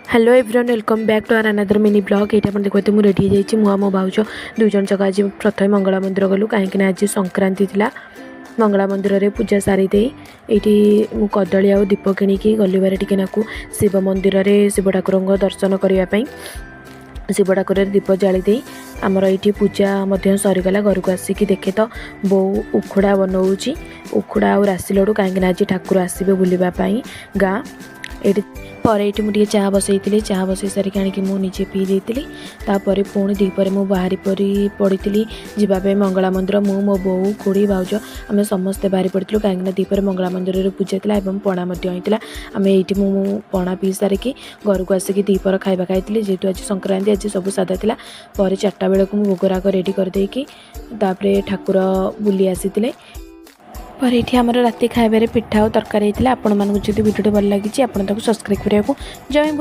Hello everyone welcome back to our another mini blog ये देखते मुझे रेडी हो जाइए मो भाउज दुई जन जगह आज प्रथम मंगला मंदिर गलु कहीं आज संक्रांति थिला मंगला मंदिर रे पूजा सारी दे ये कदली आ दीप किणिकी गली बारे टिके नाकू शिव मंदिर रे शिव ठाकुर दर्शन करने शिव ठाकुर दीप जाली दे आमर ये पूजा सरीगला घर को आसिक देखे तो बो उखुड़ा बनाऊँगी उखुड़ा और राशि लडू कहीं आज ठाकुर आसबे बुलवाई गाँ ये मुझे चाह बसई चाह बसई सारिक आनिक मुझे पी देती तापर पुणी दीपर मु बाहरी पड़ी जावाई मंगला मंदिर मु मो बो खुड़ी भाउज आम समस्ते बाहरी पड़ू कहीं दीपर मंगला मंदिर पूजा था पणा होता आम ये पणा पी सारिक घर को आसिक दीपर खाଇବା खाई जेहेतु आज संक्रांति आज सब सादा था पर 4टा बेलू भोगराग रेडी करदेकी ठाकुर बुली आसी पर ये आम राति खाइबार पिठा और तरकारी होता। आपण मानक जब वीडियो भल लगी आप सब्सक्राइब करने जय।